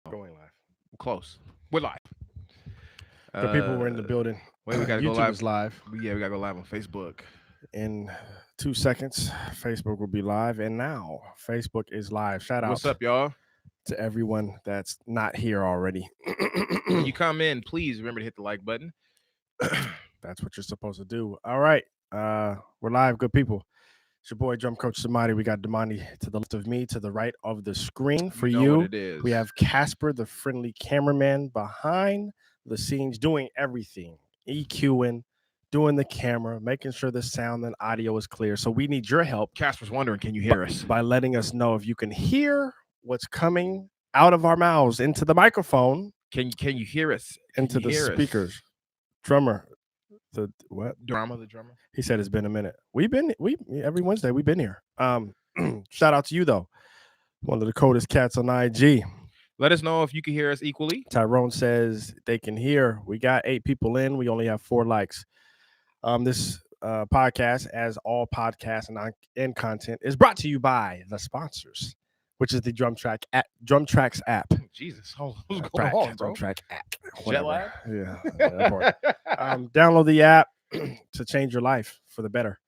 Going live. Close. We're live. The people were in the building. Wait, we gotta go YouTube live. is live. Yeah, we gotta go live on Facebook. In 2 seconds, Facebook will be live. And now Facebook is live. Shout What's out up, y'all? to everyone that's not here already. When you come in, please remember to hit the like button. That's what you're supposed to do. All right. We're live, good people. It's your boy, Drum Coach Samadi. We got Damani to the left of me, to the right of the screen. For You know what you, it is. we have Casper, the friendly cameraman behind the scenes, doing everything, EQing, doing the camera, making sure the sound and audio is clear. So we need your help Casper's wondering, can you hear us? by letting us know if you can hear what's coming out of our mouths into the microphone, Can you hear us? Can into you the hear us? speakers. Drummer, the what? The drummer. He said it's been a minute. We every Wednesday we've been here. Shout out to you though. One of the coldest cats on IG. Let us know if you can hear us equally. Tyrone says they can hear. We got 8 people in. We only have 4 likes. This podcast, as all podcasts and content, is brought to you by the sponsors, which is the Drum Tracks app. Jesus, what's going on, bro? Drum Track app. Jet Whatever. lag? Yeah. that part. Download the app to change your life for the better.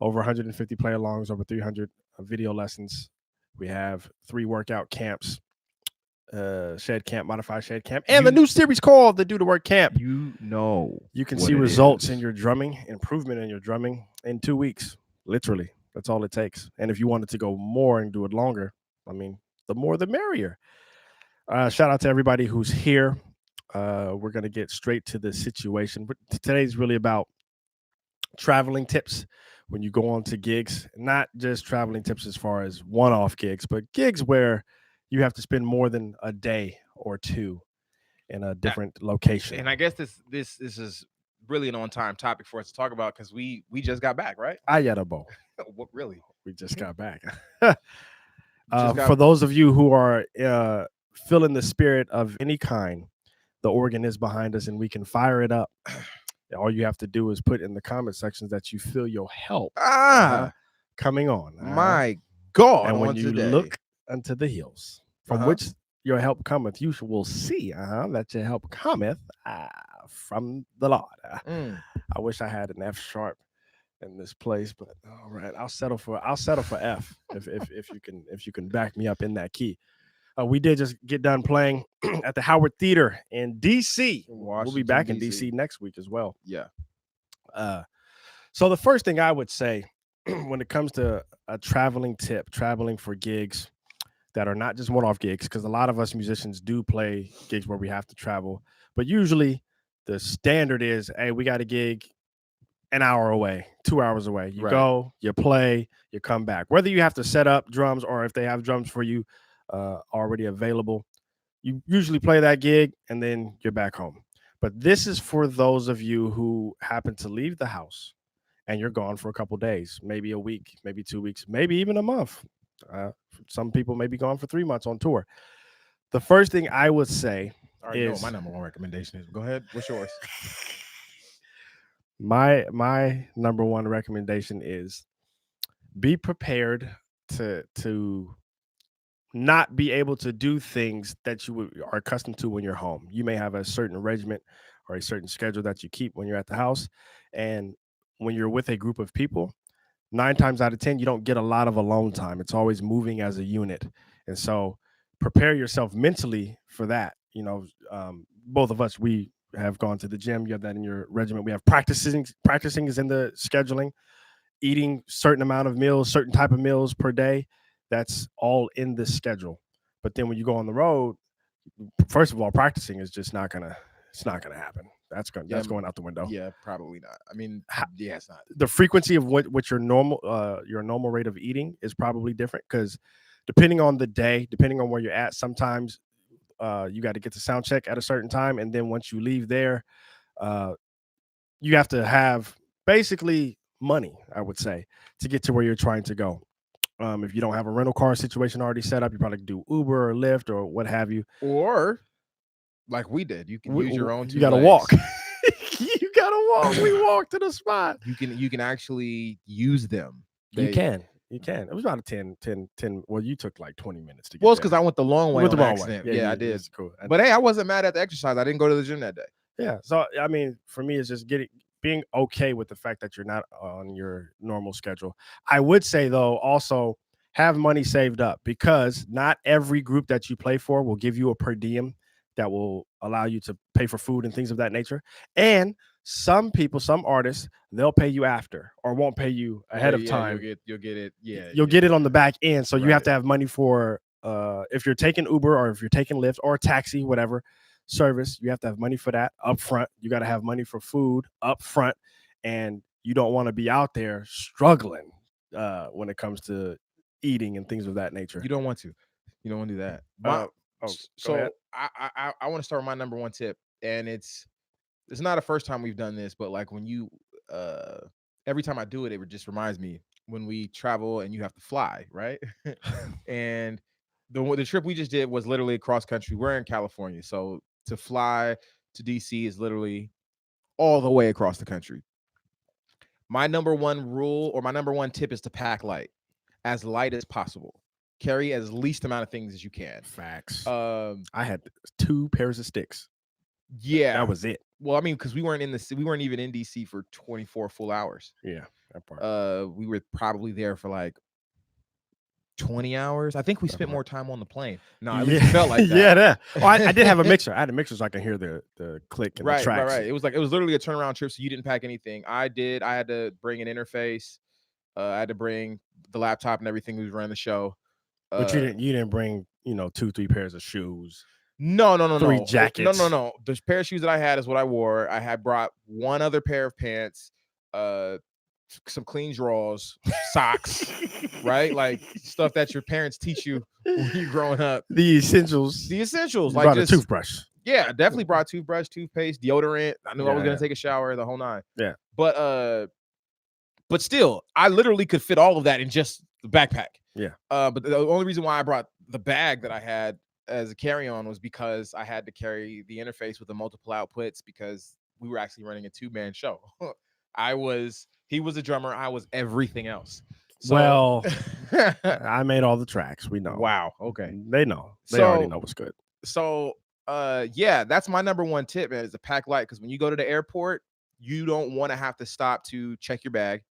Over 150 play alongs, over 300 video lessons. We have 3 workout camps, shed camp, modified shed camp, and the new series called the Do the Work Camp. You know, You can what see it results is. in your drumming, improvement in your drumming in 2 weeks. Literally, that's all it takes. And if you wanted to go more and do it longer, I mean, the more the merrier. Shout out to everybody who's here. We're going to get straight to the situation. But today's really about traveling tips when you go on to gigs, not just traveling tips as far as one-off gigs, but gigs where you have to spend more than a day or 2 in a different location. And I guess this is really an on-time topic for us to talk about because we just got back, right? Ayadabo. What really? We just got back. Just got- For those of you who are feeling the spirit of any kind, the organ is behind us and we can fire it up. All you have to do is put in the comment sections that you feel your help coming on. My God! And when on you today. look unto the hills from which your help cometh, you will see that your help cometh from the Lord. I wish I had an F sharp in this place, but all right, I'll settle for F if you can back me up in that key. We did just get done playing at the Howard Theater in DC. We'll be back in DC next week as well. Yeah. So the first thing I would say when it comes to a traveling tip, traveling for gigs that are not just one-off gigs, because a lot of us musicians do play gigs where we have to travel, but usually the standard is, hey, we got a gig an hour away, 2 hours away. You go, you play, you come back. Whether you have to set up drums or if they have drums for you already available, you usually play that gig and then you're back home. But this is for those of you who happen to leave the house and you're gone for a couple days, maybe a week, maybe 2 weeks, maybe even a month. Some people may be gone for 3 months on tour. The first thing I would say is my number one recommendation is go ahead. What's yours? My number one recommendation is be prepared to not be able to do things that you are accustomed to when you're home. You may have a certain regiment or a certain schedule that you keep when you're at the house, and when you're with a group of people, 9 times out of 10 you don't get a lot of alone time. It's always moving as a unit, and so prepare yourself mentally for that. Both of us, we have gone to the gym. You have that in your regiment. We have practicing is in the scheduling, eating certain amount of meals, certain type of meals per day. That's all in the schedule. But then when you go on the road, first of all, practicing is just not gonna happen. That's going out the window. Yeah, probably not. I mean, yeah, it's not. The frequency of what your normal rate of eating is probably different, because depending on the day, depending on where you're at, sometimes you got to get the sound check at a certain time, and then once you leave there, you have to have basically money, I would say, to get to where you're trying to go. If you don't have a rental car situation already set up, you probably do Uber or Lyft or what have you. Or like we did, you can use your own. You got to walk. You got to walk. We walked to the spot. You can actually use them. You can. You can. It was about a 10. Well, you took like 20 minutes to Well, get it's because there. I went the long You way went the on wrong way. accident. Yeah, Yeah, I you, did. it's cool. But hey, I wasn't mad at the exercise. I didn't go to the gym that day. Yeah. So I mean, for me, it's just being okay with the fact that you're not on your normal schedule. I would say though, also have money saved up because not every group that you play for will give you a per diem that will allow you to pay for food and things of that nature. And some people, some artists, they'll pay you after or won't pay you ahead of Yeah, time. you'll get it. Yeah, You'll yeah, get it on the back end. So you have right. to have money for if you're taking Uber or if you're taking Lyft or taxi, whatever service, you have to have money for that up front. You got to have money for food up front, and you don't want to be out there struggling when it comes to eating and things of that nature. You don't want to. You don't want to do that. Uh, oh, go ahead. So I want to start with my number one tip, and it's not the first time we've done this, but like when you every time I do it, it just reminds me when we travel and you have to fly, right? And the trip we just did was literally across country. We're in California, so to fly to DC is literally all the way across the country. My number one rule or my number one tip is to pack light as possible. Carry as least amount of things as you can. Facts. Um, I had 2 pairs of sticks. yeah. That was it. Well, I mean, because we weren't even in DC for 24 full hours. Yeah, that part. We were probably there for like 20 hours. I think we spent part. more time on the plane. No, at least it felt like that. Yeah, that. Oh, I did have a mixer. I had a mixer so I can hear the click and the Right. tracks. It was literally a turnaround trip, so you didn't pack anything. I did. I had to bring an interface. I had to bring the laptop and everything we was running the show. But you didn't bring 2-3 pairs of shoes. No. 3 jackets. No. The pair of shoes that I had is what I wore. I had brought one other pair of pants, some clean drawers, socks, right? Like stuff that your parents teach you when you're growing up. The essentials. The essentials, You like brought just a toothbrush. Yeah, definitely brought toothbrush, toothpaste, deodorant. I knew I was gonna take a shower, the whole nine. Yeah. But still, I literally could fit all of that in just the backpack. Yeah. But the only reason why I brought the bag that I had as a carry-on was because I had to carry the interface with the multiple outputs because we were actually running a 2-man show. He was a drummer, I was everything else. So, well, I made all the tracks. We know. Wow. Okay. They know. They already know what's good. So yeah, that's my number one tip, man, is to pack light, because when you go to the airport, you don't want to have to stop to check your bag.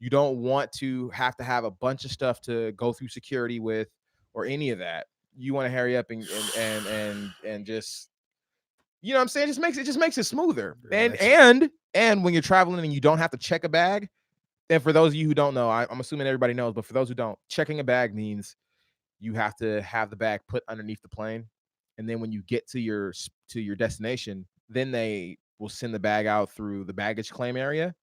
You don't want to have a bunch of stuff to go through security with or any of that. You want to hurry up and just, you know what I'm saying? It just makes it smoother. And when you're traveling and you don't have to check a bag, and for those of you who don't know, I'm assuming everybody knows, but for those who don't, checking a bag means you have to have the bag put underneath the plane. And then when you get to your destination, then they will send the bag out through the baggage claim area.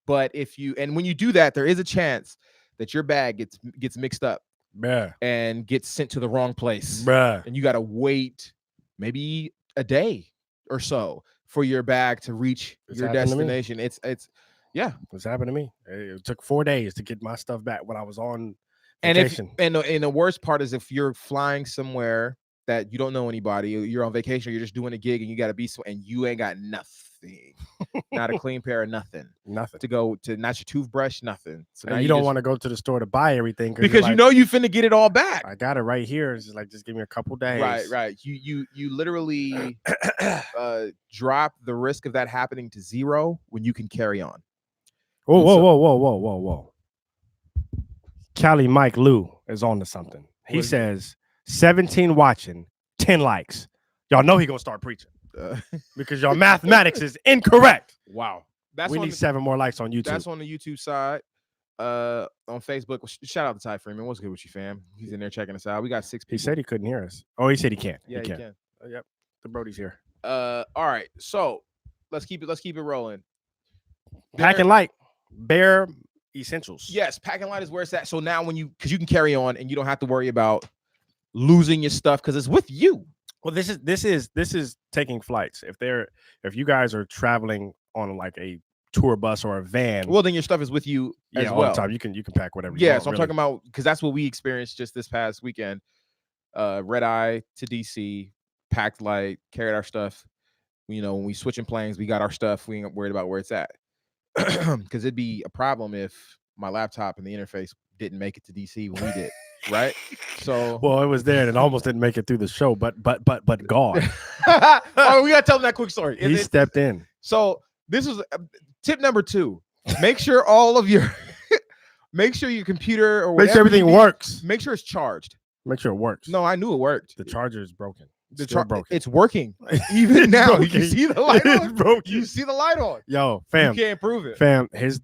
But when you do that, there is a chance that your bag gets mixed up. Bruh. And gets sent to the wrong place. Bruh. And you got to wait maybe a day or so for your bag to reach your destination. It's happened to me. It took 4 days to get my stuff back when I was on and vacation. And the worst part is if you're flying somewhere that you don't know anybody, you're on vacation, or you're just doing a gig and you got to be and you ain't got nothing. Not a clean pair of nothing to go to, not your toothbrush, nothing. So now you don't want to go to the store to buy everything because you know you finna get it all back. I got it right here. It's just give me a couple days. Right. You literally drop the risk of that happening to zero when you can carry on. Whoa. Cali Mike Lou is on to something. He says 17 watching, 10 likes. Y'all know he gonna start preaching. Because your mathematics is incorrect. Wow. We need 7 more likes on YouTube. That's on the YouTube side. On Facebook, shout out to Ty Freeman. What's good with you, fam? He's in there checking us out. We got 6 people. He said he couldn't hear us. Oh, he said he can't. Yeah, he can. Yep. The Brody's here. All right. So let's keep it rolling. Packing light. Bare essentials. Yes, packing light is where it's at. So now because you can carry on and you don't have to worry about losing your stuff because it's with you. Well, this is taking flights. If you guys are traveling on like a tour bus or a van, well, then your stuff is with you as well. All the time. You can pack whatever you want. So I'm talking about, because that's what we experienced just this past weekend. Red eye to DC, packed light, carried our stuff. When we switching planes, we got our stuff. We ain't worried about where it's at. Because it'd be a problem if my laptop and the interface didn't make it to DC when we did, right? So, well, it was there and it almost didn't make it through the show, but God, oh, we gotta tell them that quick story. he stepped in. So this is tip number 2. Make sure all of your, make sure your computer or Make sure everything works. Make sure it's charged. Make sure it works. No, I knew it worked. The charger is broken. Broken. It's working even now. You see the light on. Broken. You see the light on. Yo, fam, you can't prove it. Fam, his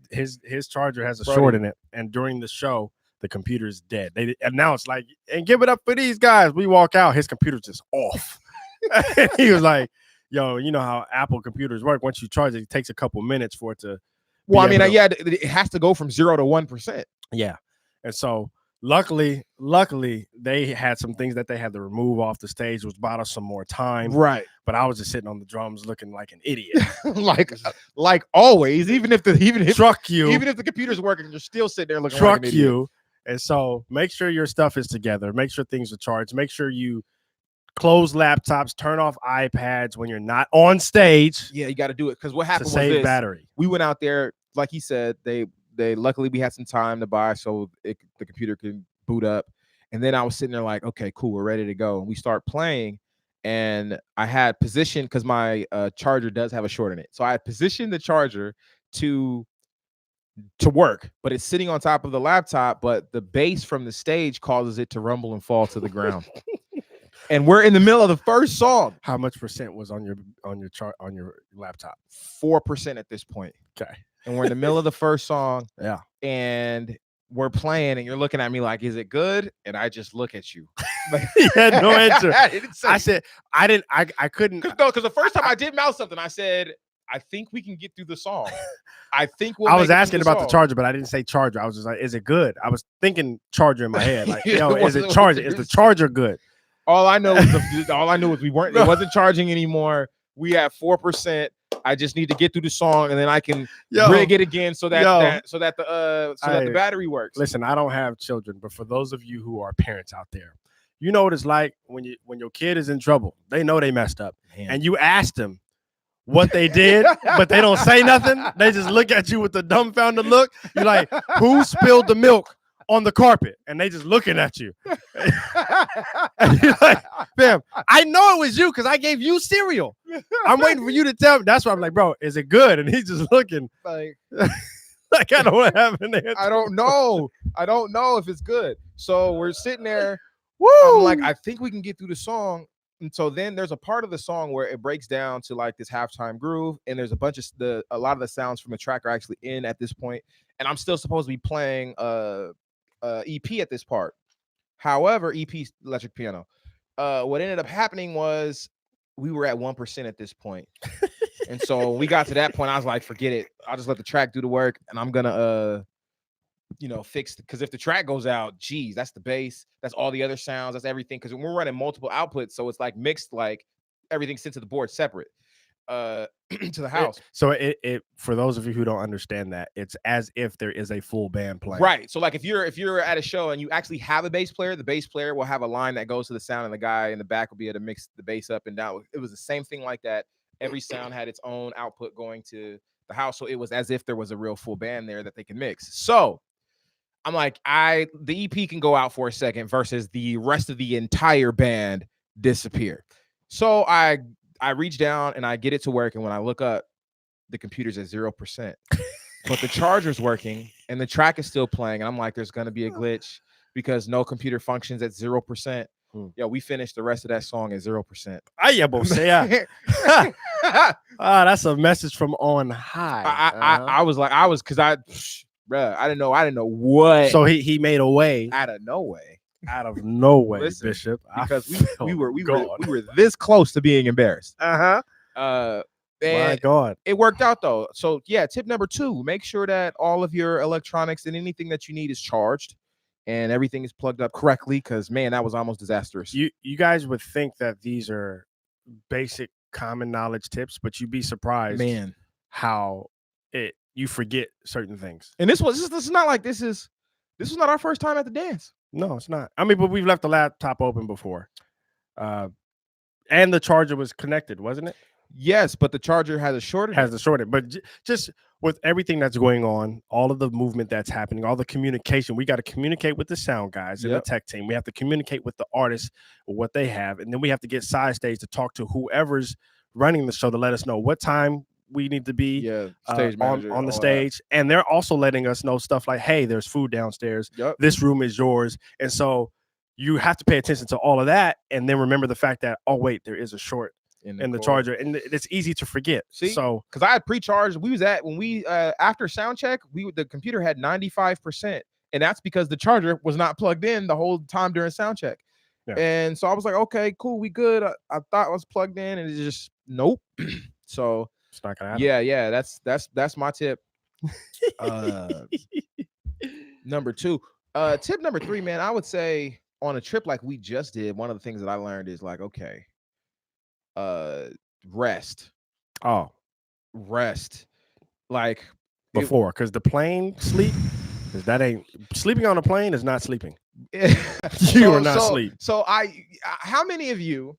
charger has a short in it, and during the show, the computer is dead. They announced like, and give it up for these guys. We walk out, his computer's just off. He was like, "Yo, you know how Apple computers work? Once you charge it, it takes a couple minutes for it to." Well, I mean, yeah, it has to go from 0 to 1%. Yeah, and so. Luckily, they had some things that they had to remove off the stage, which bought us some more time. Right. But I was just sitting on the drums looking like an idiot. like always, even if truck you, even if the computer's working, you're still sitting there looking truck like an idiot. you. And so make sure your stuff is together. Make sure things are charged. Make sure you close laptops, turn off iPads when you're not on stage. Yeah, you got to do it because what happened to save was this. Battery. We went out there, like he said, they luckily we had some time to buy so the computer could boot up. And then I was sitting there like, okay, cool, we're ready to go. And we start playing, and I had positioned because my charger does have a short in it. So I had positioned the charger to work, but it's sitting on top of the laptop, but the bass from the stage causes it to rumble and fall to the ground. And we're in the middle of the first song. How much percent was on your laptop? 4% at this point. Okay. And we're in the middle of the first song. Yeah. And we're playing, and you're looking at me like, is it good? And I just look at you. Like, he had no answer. I said, I couldn't. No, because the first time I did mouth something, I said, I think we can get through the song. I think I was asking about the charger, but I didn't say charger. I was just like, is it good? I was thinking charger in my head. Like, yo, is it charger? Is the charger good? All I know is it wasn't charging anymore. We have 4%. I just need to get through the song, and then I can rig it again so that the battery works. Listen, I don't have children, but for those of you who are parents out there, you know what it's like when your kid is in trouble. They know they messed up, and you ask them what they did, but they don't say nothing. They just look at you with the dumbfounded look. You're like, who spilled the milk on the carpet? And they just looking at you. And you're like, fam, I know it was you because I gave you cereal. I'm waiting for you to tell me. That's why I'm like, bro, is it good? And he's just looking like I don't have an answer. I don't know if it's good. So we're sitting there. Woo! I'm like, I think we can get through the song. And so then there's a part of the song where it breaks down to like this halftime groove, and there's a lot of the sounds from the track are actually in at this point, and I'm still supposed to be playing EP at this part. However, EP electric piano. What ended up happening was we were at 1% at this point. And so we got to that point. I was like, forget it. I'll just let the track do the work, and I'm gonna fix, because if the track goes out, geez, that's the bass, that's all the other sounds, that's everything. Because when we're running multiple outputs, so it's like mixed, like everything's sent to the board separate. To the house. So it for those of you who don't understand that, it's as if there is a full band playing. Right. So like if you're at a show and you actually have a bass player, the bass player will have a line that goes to the sound, and the guy in the back will be able to mix the bass up and down. It was the same thing like that. Every sound had its own output going to the house. So it was as if there was a real full band there that they can mix. So I'm like, the EP can go out for a second versus the rest of the entire band disappear. So I reach down and I get it to work, and when I look up, the computer's at 0%, but the charger's working and the track is still playing. And I'm like, there's going to be a glitch because no computer functions at 0%. Yeah, we finished the rest of that song at 0%. That's a message from on high. I was because I didn't know what. So he made a way out of no way. Listen, Bishop, because we were this close to being embarrassed. My God, it worked out though. So yeah, tip number 2: make sure that all of your electronics and anything that you need is charged, and everything is plugged up correctly. Because man, that was almost disastrous. You guys would think that these are basic common knowledge tips, but you'd be surprised, man, how you forget certain things. And this is not like this was not our first time at the dance. No, it's not. I mean, but we've left the laptop open before. And the charger was connected, wasn't it? Yes, but the charger has a shortage. But just with everything that's going on, all of the movement that's happening, all the communication, we got to communicate with the sound guys and the Yep. tech team. We have to communicate with the artists what they have, and then we have to get side stage to talk to whoever's running the show to let us know what time we need to be Yeah. Stage manager, on the all that. stage. And they're also letting us know stuff like, hey, there's food downstairs. Yep. This room is yours. And so you have to pay attention to all of that, and then remember the fact that, oh wait, there is a short in the cord. charger, and it's easy to forget. See, so because I had pre-charged, we was at when we after sound check, the computer had 95%, and that's because the charger was not plugged in the whole time during sound check. Yeah. And so I was like, okay, cool, we good. I thought I was plugged in, and it's just nope. So it's not gonna happen. yeah, that's my tip. Number 2. Tip number 3, man, I would say on a trip like we just did, one of the things that I learned is like, okay, rest. Oh, Rest. Like before, because the plane sleep, because that ain't sleeping on a plane is not sleeping. You are not asleep. So how many of you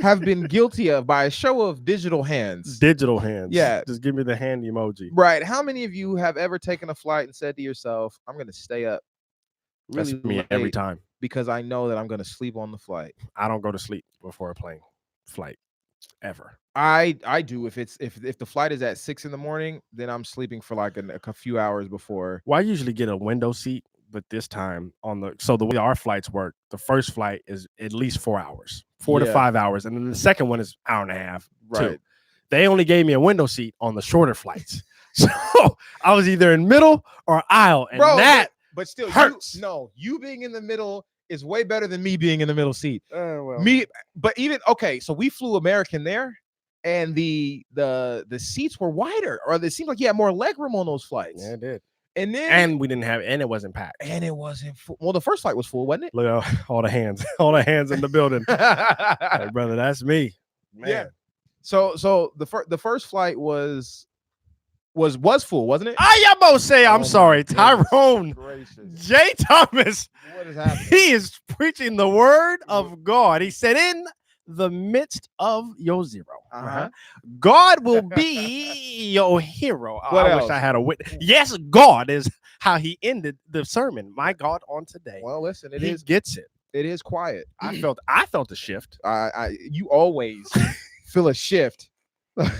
have been guilty of, by a show of digital hands? Digital hands. Yeah. Just give me the hand emoji. Right. How many of you have ever taken a flight and said to yourself, I'm going to stay up really That's me late every time. because I know that I'm going to sleep on the flight? I don't go to sleep before a plane flight ever. I do. If the flight is at 6 a.m, then I'm sleeping for like a few hours before. Well, I usually get a window seat, but this time so the way our flights work, the first flight is at least 4 hours, 4 to 5 hours, and then the second one is hour and a half. Right. Two. They only gave me a window seat on the shorter flights, so I was either in middle or aisle, and Bro, that but still hurts. You being in the middle is way better than me being in the middle seat. Well. But even okay, so we flew American there, and the seats were wider, or it seemed like you had more leg room on those flights. Yeah, it did. And we didn't have, and it wasn't packed. And it wasn't full. Well, the first flight was full, wasn't it? Look at all the hands in the building. Like, brother, that's me. Man. Yeah. So the first flight was full, wasn't it? I almost say I'm sorry, Tyrone Gracious. J. Thomas. What is happening? He is preaching the word of God. He said, in the midst of your zero, God will be your hero. What I else? wish I had a witness. Yes, God is how he ended the sermon. My God, on today. Well, listen, He gets it. It is quiet. I felt the shift. You always feel a shift.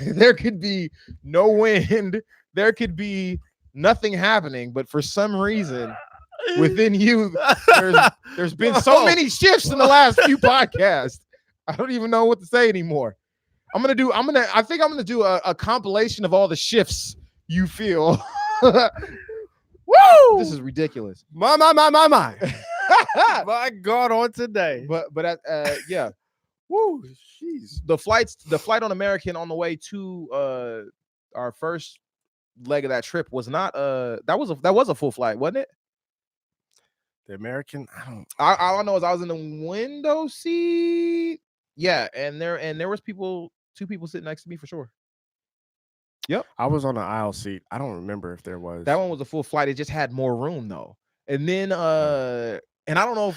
There could be no wind. There could be nothing happening, but for some reason within you, there's been so many shifts in the last few podcasts. I don't even know what to say anymore. I think I'm gonna do a compilation of all the shifts you feel. Woo! This is ridiculous. My. My God, on today. But yeah. Woo, jeez. The flight on American on the way to our first leg of that trip was not that was a full flight, wasn't it? The American, all I know is I was in the window seat. Yeah, and there was two people sitting next to me for sure. Yep. I was on the aisle seat. I don't remember if there was. That one was a full flight. It just had more room though. And then and I don't know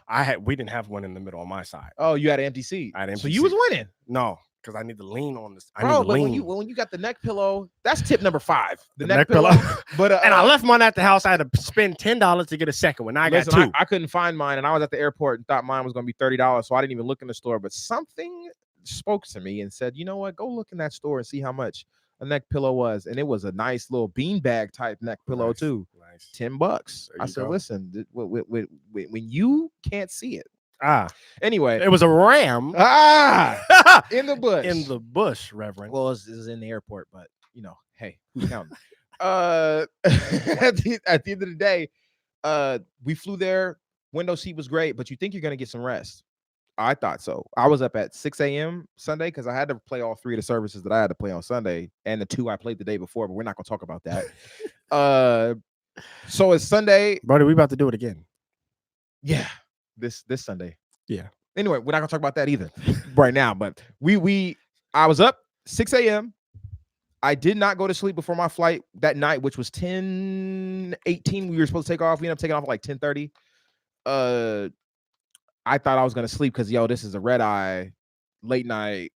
if we didn't have one in the middle on my side. Oh, you had an empty seat. I had an empty so you seat. was winning. No, because I need to lean on this. When you got the neck pillow, that's tip number 5. The neck pillow. But and I left mine at the house. I had to spend $10 to get a second one. Now I got 2. I couldn't find mine, and I was at the airport and thought mine was going to be $30, so I didn't even look in the store. But something spoke to me and said, you know what? Go look in that store and see how much a neck pillow was. And it was a nice little beanbag type neck pillow too. Nice. $10. I said, listen, when you can't see it. Anyway, it was a ram. In the bush. In the bush, Reverend. Well, it was in the airport, but hey, who's counting? At the end of the day, we flew there. Window seat was great, but you think you're gonna get some rest. I thought so. I was up at 6 a.m. Sunday because I had to play all 3 of the services that I had to play on Sunday, and the 2 I played the day before, but we're not gonna talk about that. So it's Sunday. Brother, we about to do it again. Yeah. This Sunday. Yeah. Anyway, we're not gonna talk about that either right now. But I was up 6 a.m. I did not go to sleep before my flight that night, which was 10:18. We were supposed to take off. We ended up taking off at like 10:30. I thought I was gonna sleep because this is a red eye late night.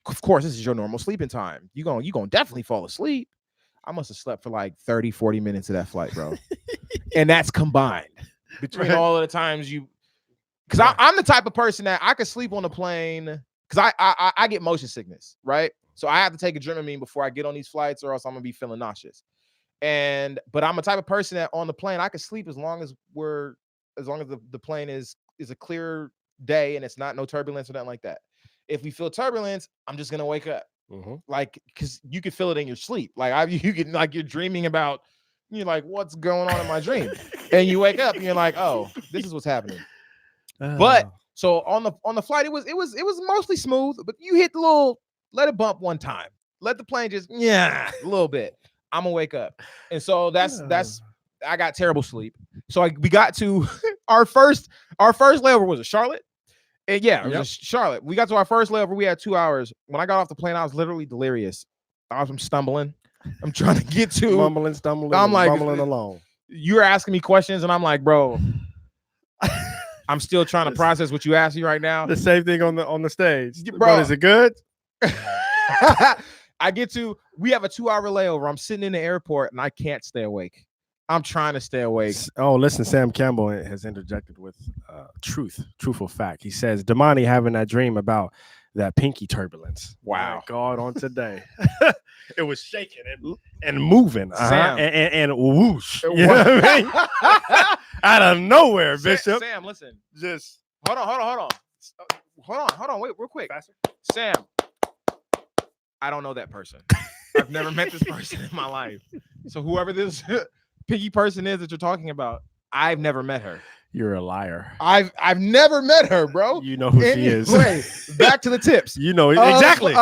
Of course, this is your normal sleeping time. You gonna definitely fall asleep. I must have slept for like 30, 40 minutes of that flight, bro. And that's combined between all of the times you, because I'm the type of person that I could sleep on a plane because I get motion sickness, right? So I have to take a Dramamine before I get on these flights, or else I'm gonna be feeling nauseous. But I'm a type of person that on the plane I can sleep as long as the plane is a clear day and it's not no turbulence or nothing like that. If we feel turbulence, I'm just gonna wake up. Like, because you can feel it in your sleep. Like you can, like, you're dreaming about, you're like, what's going on in my dream? And you wake up and you're like, oh, this is what's happening. But so on the flight, it was mostly smooth, but you hit the little, let it bump one time. Let the plane just a little bit. I'm gonna wake up. And so that's I got terrible sleep. So we got to our first layover was a Charlotte. And it was Charlotte. We got to our first layover. We had 2 hours. When I got off the plane, I was literally delirious. I'm stumbling. I'm trying to get to mumbling, stumbling. I'm like mumbling along. You're asking me questions, and I'm like, bro, I'm still trying to process what you asked me right now. The same thing on the stage, bro. Is it good? We have a 2 hour layover. I'm sitting in the airport, and I can't stay awake. I'm trying to stay awake. Oh, listen, Sam Campbell has interjected with truthful fact. He says, Damani having that dream about that pinky turbulence. Wow. My God, on today. It was shaking and moving. Sam. And whoosh. You know what I mean? Out of nowhere, Bishop. Sam, listen. Just hold on. Wait, real quick. Faster. Sam, I don't know that person. I've never met this person in my life. So whoever this pinky person is that you're talking about, I've never met her. You're a liar. I've never met her, bro. You know who she is. Back to the tips. You know exactly.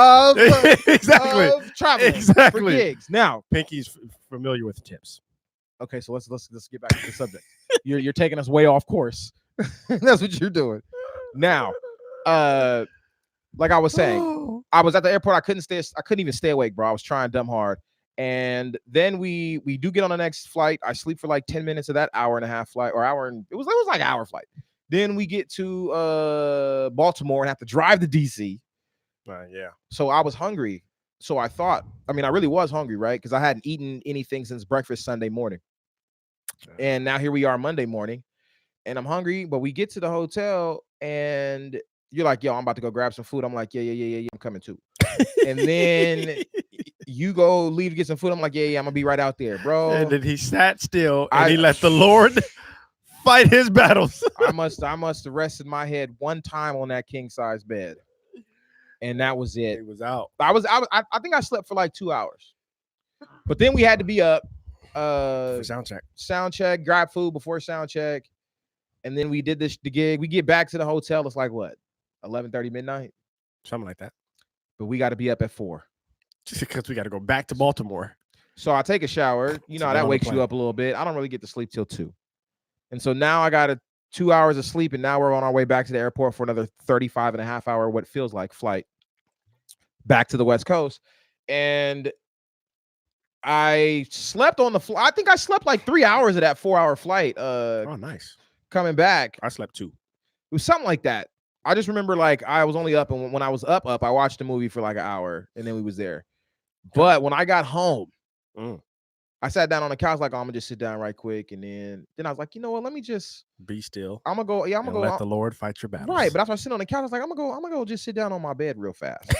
Exactly. Of traveling for gigs. Now, Pinky's familiar with tips. Okay, so let's get back to the subject. You're taking us way off course. That's what you're doing. Now, like I was saying, I was at the airport. I couldn't even stay awake, bro. I was trying dumb hard. And then we do get on the next flight. I sleep for like 10 minutes of that hour and a half flight, or hour, and it was like an hour flight. Then we get to Baltimore and have to drive to DC. So I was hungry. So I really was hungry, right? Because I hadn't eaten anything since breakfast Sunday morning. And now here we are Monday morning, and I'm hungry. But we get to the hotel, and you're like, yo, I'm about to go grab some food. I'm like, yeah, I'm coming too. And then you leave to get some food. I'm like, yeah, I'm gonna be right out there, bro. And then he sat still and he let the Lord fight his battles. I must have rested my head one time on that king size bed, and that was it. It was out. I think I slept for like 2 hours, but then we had to be up for sound check, grab food before sound check, and then we did the gig. We get back to the hotel. It's like what, 11:30 midnight, something like that. But we got to be up at 4. Just because we got to go back to Baltimore. So I take a shower. You know, that wakes you up a little bit. I don't really get to sleep till 2. And so now I got 2 hours of sleep, and now we're on our way back to the airport for another 35 and a half hour, what feels like, flight back to the West Coast. And I slept on the flight. I think I slept like 3 hours of that 4 hour flight. Oh, nice. Coming back. I slept 2. It was something like that. I just remember, like, I was only up, and when I was up, I watched a movie for like an hour, and then we was there. But when I got home, I sat down on the couch like, oh, I'm gonna just sit down right quick, and then I was like, you know what? Let me just be still. I'm gonna go. Yeah, I'm gonna go. Let the Lord fight your battles. Right, but after I sit on the couch, I was like, I'm gonna go just sit down on my bed real fast.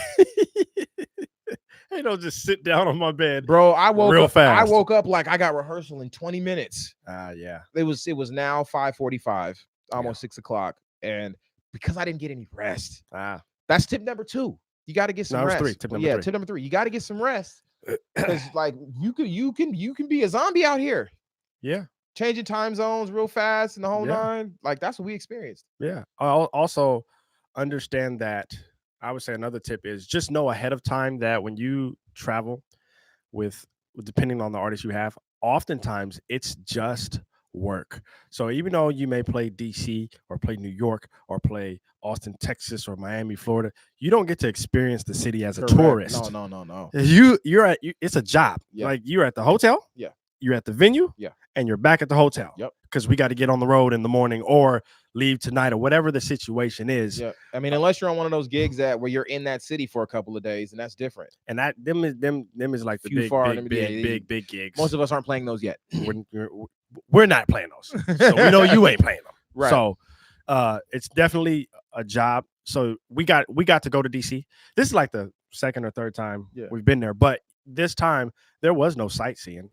Hey, don't just sit down on my bed, bro. I woke real up fast. I woke up like I got rehearsal in 20 minutes. Yeah. It was now 5:45, almost 6 o'clock, and because I didn't get any rest. That's tip number 2. You got to get some rest. 3. Tip number 3. Tip number 3. You got to get some rest, because like you can be a zombie out here. Yeah. Changing time zones real fast and the whole nine. Like, that's what we experienced. Yeah. I'll also understand that. I would say another tip is just know ahead of time that when you travel with, depending on the artist you have, oftentimes it's just work. So even though you may play DC or play New York or play Austin, Texas, or Miami, Florida, you don't get to experience the city as a tourist. No. It's a job. Yeah. Like, you're at the hotel. Yeah. You're at the venue. Yeah. And you're back at the hotel. Yep. because we got to get on the road in the morning or leave tonight or whatever the situation is. Yeah, I mean, unless you're on one of those gigs where you're in that city for a couple of days, and that's different. And that them is like the big gigs. Most of us aren't playing those yet. We're not playing those, so we know you ain't playing them. Right. So it's definitely a job. So we got to go to DC. This is like the second or third time we've been there, but this time there was no sightseeing.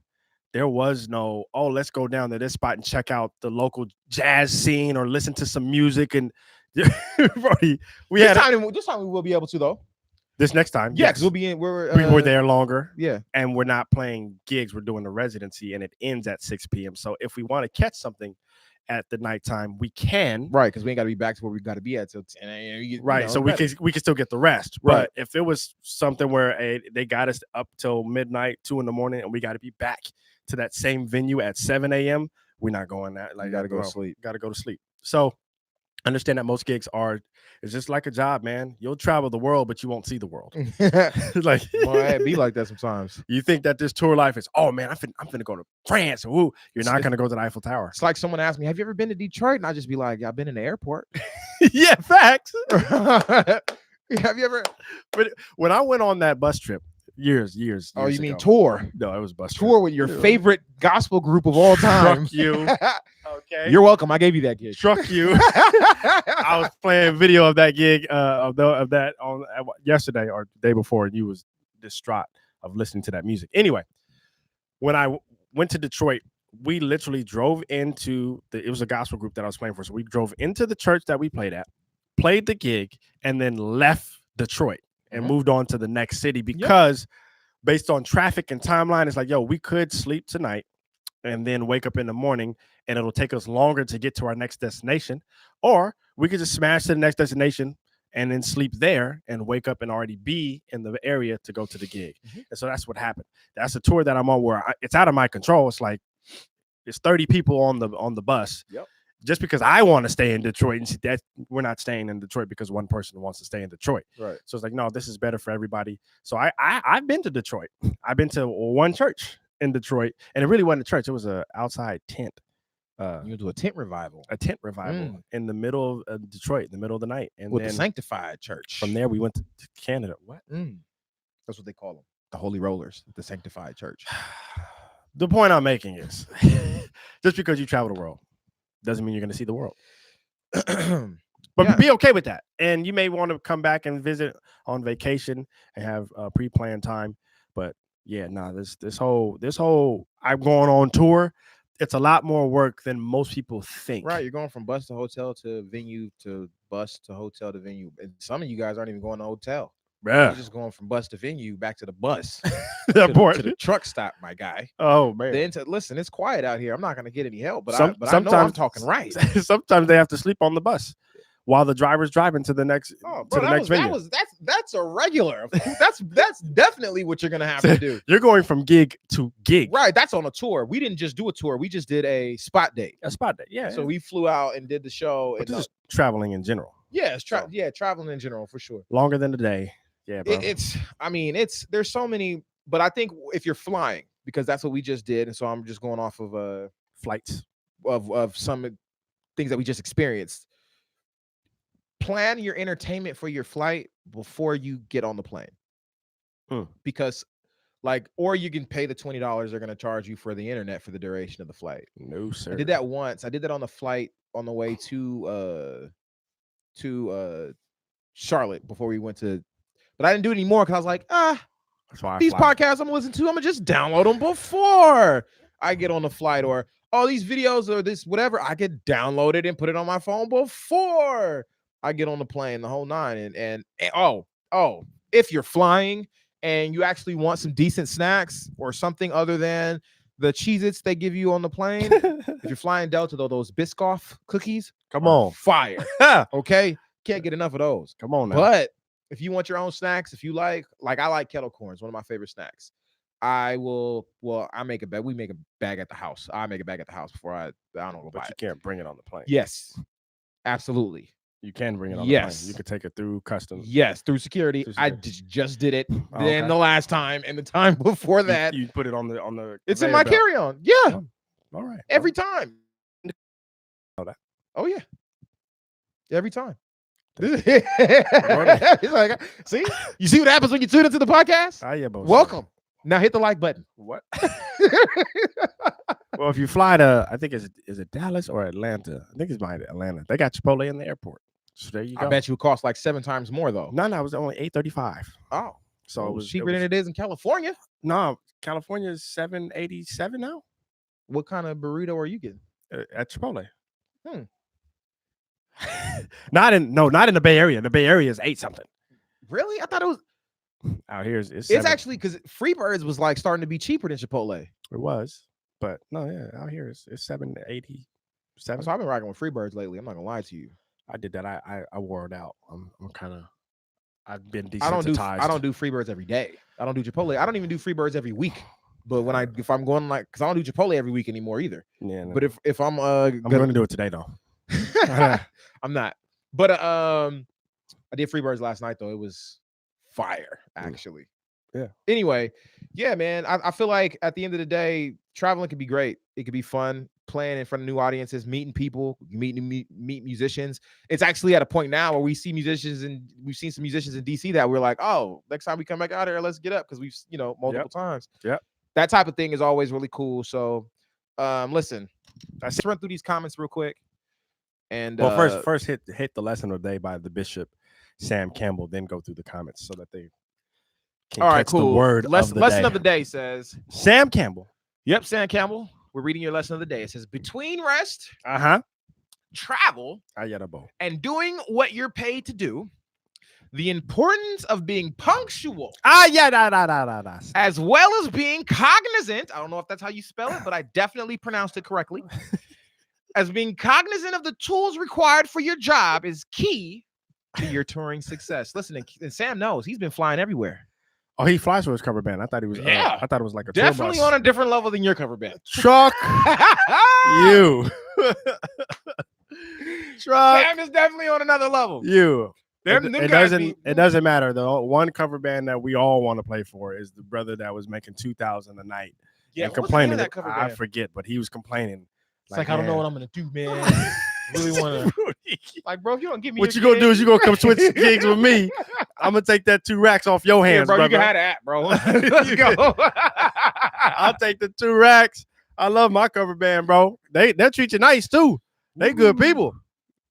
There was no, oh, let's go down to this spot and check out the local jazz scene or listen to some music. And this time we will be able to, though. This next time, yeah, because we're there longer. Yeah, and we're not playing gigs. We're doing the residency, and it ends at 6 p.m. So if we want to catch something at the nighttime, we can. Right, because we ain't got to be back to where we got to be at till 10 a.m. Right, so we can still get the rest. Right. But if it was something where they got us up till midnight, 2 a.m, and we got to be back to that same venue at 7 a.m., we're not going that. Like, got to go to sleep. Got to go to sleep. So understand that most gigs it's just like a job, man. You'll travel the world, but you won't see the world. Like, well, it be like that sometimes. You think that this tour life is, oh man, I'm finna go to France. Ooh, you're not gonna go to the Eiffel Tower. It's like someone asked me, have you ever been to Detroit? And I just be like, yeah, I've been in the airport. Yeah, facts. Have you ever? But when I went on that bus trip years oh, you ago, mean tour? No, it was bus tour with your favorite gospel group of all time. Struck you. Okay, you're welcome. I gave you that gig. Struck you. I was playing video of that gig of that on yesterday or the day before, and you was distraught of listening to that music. Anyway, when I went to Detroit, we literally drove into it was a gospel group that I was playing for. So we drove into the church that we played at, played the gig, and then left Detroit and moved on to the next city because based on traffic and timeline, it's like, yo, we could sleep tonight and then wake up in the morning and it'll take us longer to get to our next destination, or we could just smash to the next destination and then sleep there and wake up and already be in the area to go to the gig. And so that's what happened. That's a tour that I'm on where it's out of my control. It's like it's 30 people on the bus. Yep. Just because I want to stay in Detroit, and that we're not staying in Detroit because one person wants to stay in Detroit. Right. So it's like, no, this is better for everybody. So I've been to Detroit. I've been to one church in Detroit, and it really wasn't a church. It was an outside tent. You do a tent revival. In the middle of Detroit, in the middle of the night. And with then the Sanctified Church. From there, we went to Canada. What? That's what they call them. The Holy Rollers, the Sanctified Church. The point I'm making is just because you travel the world doesn't mean you're going to see the world. But be okay with that. And you may want to come back and visit on vacation and have pre-planned time. But yeah, this whole I'm going on tour. It's a lot more work than most people think. Right. You're going from bus to hotel to venue to bus to hotel to venue. And some of you guys aren't even going to hotel. Yeah. You're just going from bus to venue back to the bus. to the truck stop, my guy. Oh, man. Listen, it's quiet out here. I'm not going to get any help, but I know I'm talking right. Sometimes they have to sleep on the bus while the driver's driving to the next venue. That's a regular. That's definitely what you're gonna have to do. You're going from gig to gig. Right. That's on a tour. We didn't just do a tour. We just did a spot date. Yeah. So we flew out and did the show. But just traveling in general. Yeah, traveling in general for sure. Longer than a day. Yeah, bro. There's so many, but I think if you're flying, because that's what we just did, and so I'm just going off of flights of some things that we just experienced. Plan your entertainment for your flight before you get on the plane. Because or you can pay the $20 they're going to charge you for the internet for the duration of the flight. No, sir. I did that once. I did that on the flight on the way to Charlotte before we went to, but I didn't do it anymore because I was like, these podcasts I'm listening to, I'm gonna just download them before I get on the flight, or these videos or this whatever, I could download it and put it on my phone before I get on the plane, the whole nine. And if you're flying and you actually want some decent snacks or something other than the Cheez-Its they give you on the plane, if you're flying Delta, those Biscoff cookies, come on, fire. Okay, can't get enough of those. Come on now. But if you want your own snacks, if you like I like kettle corns, one of my favorite snacks. I make a bag. We make a bag at the house. I make a bag at the house before I don't go buy it. But you can't bring it on the plane. Yes, absolutely. You can bring it on the plane. You can take it through customs. Yes, through security. I just did it. Then the last time and the time before that. You put it on the. It's in my carry-on. Yeah. All right. Every time. Oh yeah, every time. Morning. It's like, see, you see what happens when you tune into the podcast. Ah, yeah, both. Welcome. Now hit the like button. What? Well, if you fly to, I think is it Dallas or Atlanta? I think it's by Atlanta. They got Chipotle in the airport. So there you go. I bet you it costs like 7 times more though. No, it was only $8.35. Oh, So it was cheaper than it is in California. No, California is $7.87 now. What kind of burrito are you getting? At Chipotle. Not in the Bay Area. The Bay Area is 8 something. Really? I thought it was out here. It's actually because Freebirds was like starting to be cheaper than Chipotle. It was, but no, yeah, out here it's $7.87. So I've been rocking with Freebirds lately. I'm not gonna lie to you. I did that. I wore it out. I've been desensitized. I don't do Freebirds every day. I don't do Chipotle. I don't even do Freebirds every week. But when if I'm going because I don't do Chipotle every week anymore either. Yeah. No. But if I'm going to do it today though. I'm not. But I did Freebirds last night though. It was fire actually. Yeah. Anyway, yeah, man. I feel like at the end of the day, traveling could be great. It could be fun. Playing in front of new audiences, meeting people, meet musicians. It's actually at a point now where we see musicians and we've seen some musicians in DC that we're like, oh, next time we come back out here, let's get up because we've multiple times. Yep. That type of thing is always really cool. So, listen, let's run through these comments real quick. And first hit the lesson of the day by the Bishop Sam Campbell, then go through the comments so that they can catch the word of the lesson day. of the day says Sam Campbell. Yep, Sam Campbell. We're reading your lesson of the day. It says between rest, travel, and doing what you're paid to do, the importance of being punctual. As well as being cognizant. I don't know if that's how you spell it, but I definitely pronounced it correctly. As being cognizant of the tools required for your job is key to your touring success. Listen, and Sam knows he's been flying everywhere. Oh, he flies for his cover band. I thought he was. Yeah, I thought it was like a definitely tour bus. On a different level than your cover band. Truck, you. Truck. Sam is definitely on another level. You. It doesn't matter. The one cover band that we all want to play for is the brother that was making $2,000 a night. Yeah, and complaining. That cover band? I forget, but he was complaining. It's like I don't know what I'm gonna do, man. I really want to. Like, bro, if you don't give me what you gonna do is you gonna come switch gigs with me. I'm gonna take that 2 racks off your hands, bro. brother. You can have that, bro. Let's go. I'll take the 2 racks. I love my cover band, bro. They treat you nice too. They good people.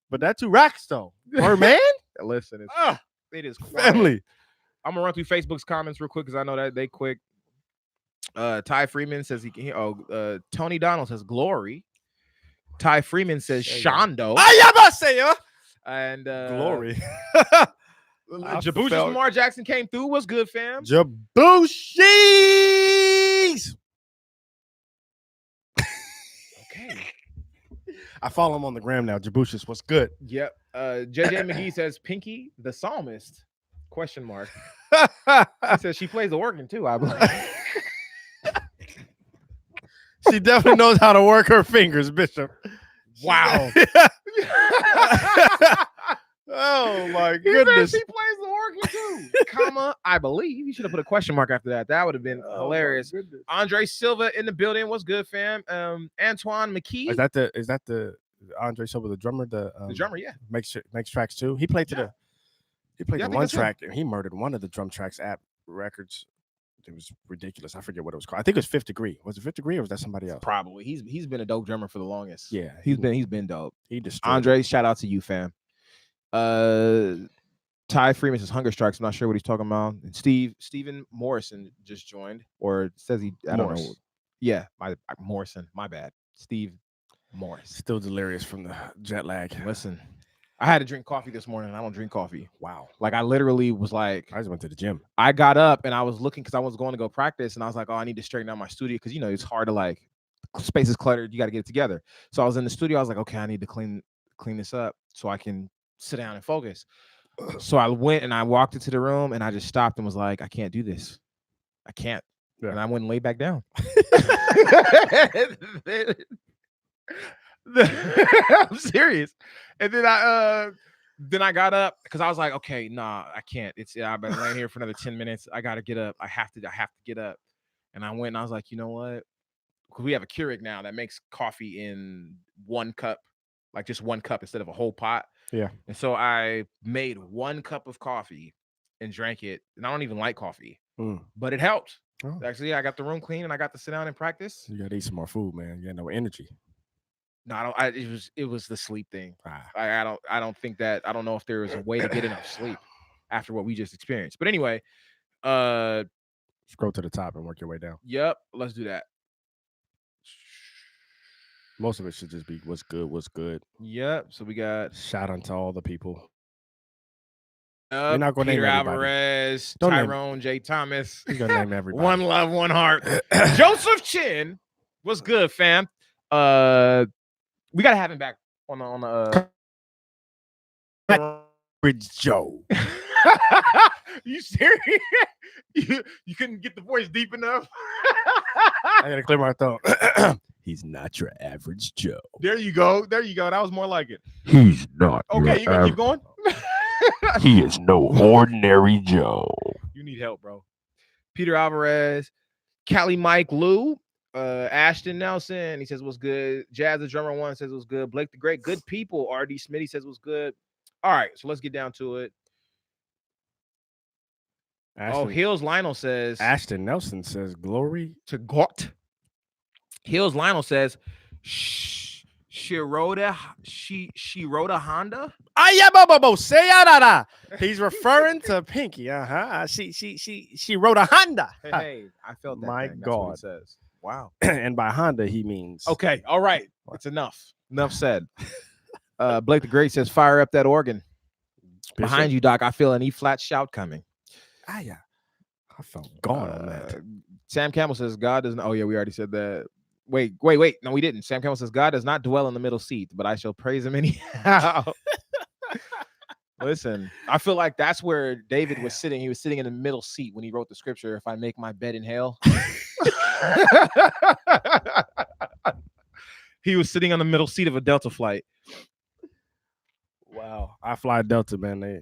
But that 2 racks though, per man. Listen, it is family. I'm gonna run through Facebook's comments real quick because I know that they quick. Ty Freeman says Tony Donald says glory. Ty Freeman says Shondo. And glory. Jabush's Lamar Jackson came through. What's good, fam? Jabushis. Okay. I follow him on the gram now. Jabushis, what's good? Yep. JJ McGee says Pinky the Psalmist? ? He says she plays the organ too, I believe. She definitely knows how to work her fingers, Bishop. Wow. Oh my goodness. She plays the organ too. Comma, I believe. You should have put a question mark after that. That would have been hilarious. Andre Silva in the building. What's good, fam? Antoine McKee. Is that the Andre Silva, the drummer? The drummer, yeah. Makes tracks too. He played the one track and he murdered one of the drum tracks at Records. It was ridiculous. I forget what it was called. I think it was Fifth Degree. Was it Fifth Degree or was that somebody else? Probably. He's been a dope drummer for the longest. Yeah. He's been dope. He destroyed Andre, shout out to you, fam. Ty Freeman says Hunger Strikes. I'm not sure what he's talking about. And Stephen Morrison just joined, or says I don't know. Yeah, Morrison. My bad. Steve Morris. Still delirious from the jet lag. Listen, I had to drink coffee this morning. I don't drink coffee. Wow. Like I literally was like, I just went to the gym. I got up and I was looking because I was going to go practice, and I was like, oh, I need to straighten out my studio because it's hard to like space is cluttered. You got to get it together. So I was in the studio. I was like, okay, I need to clean this up so I can sit down and focus. So I went and I walked into the room and I just stopped and was like, I can't do this. I can't. Yeah. And I went and laid back down. I'm serious. And then I got up because I was like, okay, nah, I can't. I've been laying here for another 10 minutes. I gotta get up. I have to get up. And I went and I was like, you know what? Because we have a Keurig now that makes coffee in 1 cup like just 1 cup instead of a whole pot. Yeah. And so I made 1 cup of coffee and drank it. And I don't even like coffee, but it helped. Oh. Actually, I got the room clean and I got to sit down and practice. You gotta eat some more food, man. You got no energy. No, I don't. It was the sleep thing. Ah. I don't think that. I don't know if there is a way to get enough sleep after what we just experienced. But anyway, Scroll to the top and work your way down. yep, let's do that. Most of it should just be what's good, what's good. Yep. So we got Shout out to all the people. We're not gonna Peter name everybody. Alvarez, Don't name- Tyrone J. Thomas. We're gonna name everybody. One love, one heart. Joseph Chin. What's good, fam? We gotta have him back on the Average Joe. You serious? You couldn't get the voice deep enough? I gotta clear my throat. He's not your average Joe. There you go. There you go. That was more like it. He's not. Okay, you gonna keep going? He is no ordinary Joe. You need help, bro. Peter Alvarez, Cali Mike Lou, Ashton Nelson. He says what's good. Jazz the drummer one says what's good. Blake the Great, good people. RD Smitty says what's good. All right, so let's get down to it. Hills Lionel says Ashton Nelson says glory to God. Hills Lionel says she rode a Honda. Say he's referring to Pinky. She rode a Honda. Hey, I felt that. My thing. That's God. what he says. Wow. And by Honda he means okay. All right. It's enough. Enough said. Blake the Great says fire up that organ. Bishop. Behind you, Doc. I feel an E flat shout coming. Yeah. I felt gone on that. Sam Campbell says God doesn't. Oh yeah, we already said that. Wait. No, we didn't. Sam Campbell says God does not dwell in the middle seat, but I shall praise him anyhow. Listen, I feel like that's where David was sitting. He was sitting in the middle seat when he wrote the scripture. If I make my bed in hell, he was sitting on the middle seat of a Delta flight. Wow, I fly Delta, man. They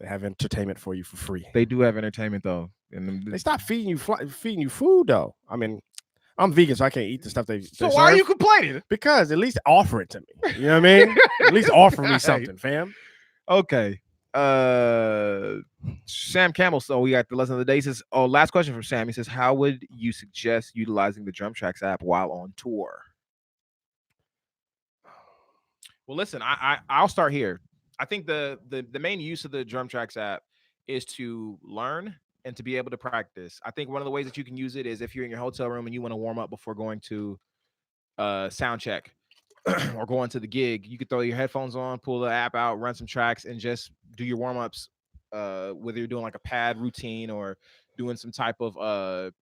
have entertainment for you for free. They do have entertainment though, and they stop feeding you food though. I mean, I'm vegan, so I can't eat the stuff they. So why are you complaining? Because at least offer it to me. You know what I mean? At least offer me something, fam. Okay. Sam Campbell. So we got the lesson of the day. He says, last question from Sam. He says, how would you suggest utilizing the Drum Tracks app while on tour? Well, listen, I'll start here. I think the main use of the Drum Tracks app is to learn and to be able to practice. I think one of the ways that you can use it is if you're in your hotel room and you want to warm up before going to sound check or going to the gig, you could throw your headphones on, pull the app out, run some tracks, and just do your warm-ups, whether you're doing like a pad routine or doing some type of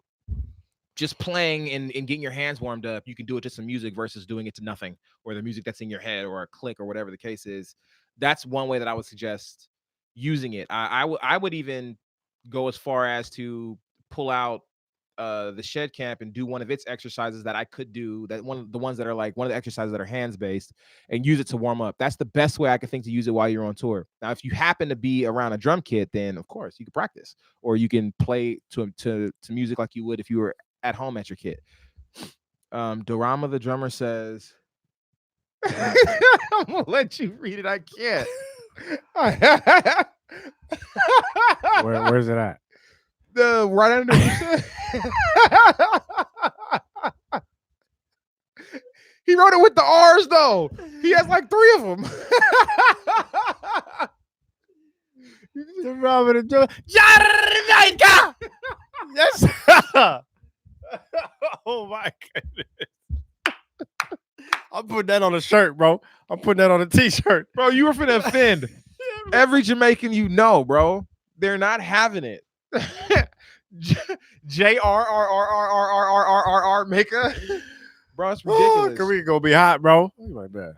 just playing and getting your hands warmed up. You can do it to some music versus doing it to nothing, or the music that's in your head or a click or whatever the case is. That's one way that I would suggest using it. I would even go as far as to pull out the shed camp and do one of its exercises that I could do, that one of the ones that are like one of the exercises that are hands based, and use it to warm up. That's the best way I could think to use it while you're on tour. Now, if you happen to be around a drum kit, then of course you can practice, or you can play to music like you would if you were at home at your kit. Dorama the drummer says, I'm gonna let you read it. I can't. Where's it at? The right underneath. He wrote it with the R's though. He has like 3 of them. Yes. Oh my goodness. I'm putting that on a shirt, bro. I'm putting that on a t-shirt. Bro, you were finna offend every Jamaican you know, bro. They're not having it. JRRRRRRRRR maker. Bro, it's ridiculous. Korea gonna be hot, bro. You like, bruh,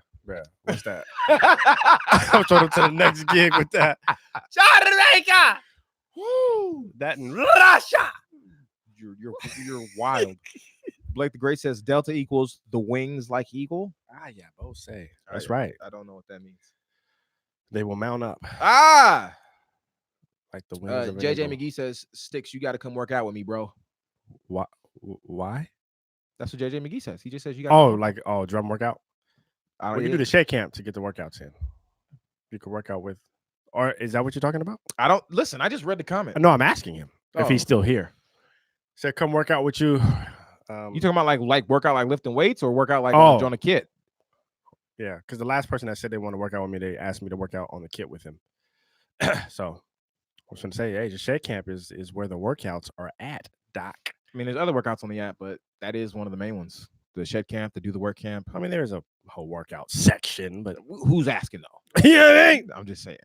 what's that? I'm trying to the next gig with that. Jamaica. Woo! That in Russia. You're wild. Blake the Great says Delta equals the wings like eagle. Yeah, both say. That's right. I don't know what that means. They will mount up. Like the wings of an JJ eagle. McGee says, Sticks, you got to come work out with me, bro. Why? That's what JJ McGee says. He just says you got. Drum workout. We can do the shake camp to get the workouts in. You can work out with, or is that what you're talking about? I don't listen. I just read the comment. No, I'm asking him if he's still here. Said, come work out with you. You talking about like workout like lifting weights or workout like on a kit? Yeah, because the last person that said they want to work out with me, they asked me to work out on the kit with him. So I was going to say, hey, the shake camp is where the workouts are at, Doc. I mean, there's other workouts on the app, but that is one of the main ones. The shed camp, the do the work camp. I mean, there's a whole workout section, but who's asking though? Yeah, I'm just saying.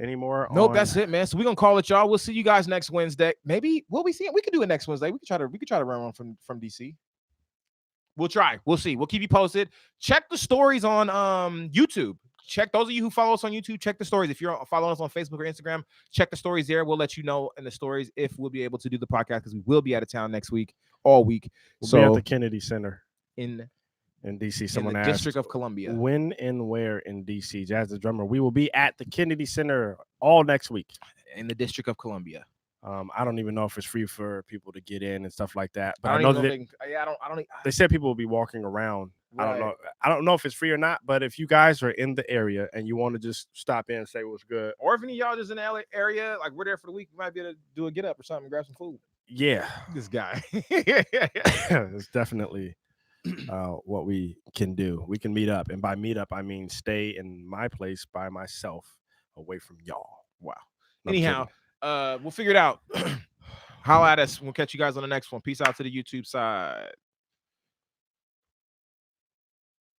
Any more? Nope, that's it, man. So we're gonna call it, y'all. We'll see you guys next Wednesday. Maybe we'll be seeing. We can do it next Wednesday. We could try to run one from DC. We'll try. We'll see. We'll keep you posted. Check the stories on YouTube. Check those of you who follow us on YouTube. Check the stories. If you're following us on Facebook or Instagram, check the stories there. We'll let you know in the stories if we'll be able to do the podcast because we will be out of town next week, all week. We'll be at the Kennedy Center in DC. Someone in the asked, District of Columbia. When and where in DC? Jazz the Drummer. We will be at the Kennedy Center all next week in the District of Columbia. I don't even know if it's free for people to get in and stuff like that. But I know that I don't. They said people will be walking around. Right. I don't know if it's free or not. But if you guys are in the area and you want to just stop in and say what's good, or if any of y'all just in the LA area, like we're there for the week, we might be able to do a get up or something, and grab some food. Yeah, this guy. It's definitely what we can do. We can meet up, and by meet up I mean stay in my place by myself, away from y'all. Wow. Anyhow. We'll figure it out. Holla at us. We'll catch you guys on the next one. Peace out to the YouTube side.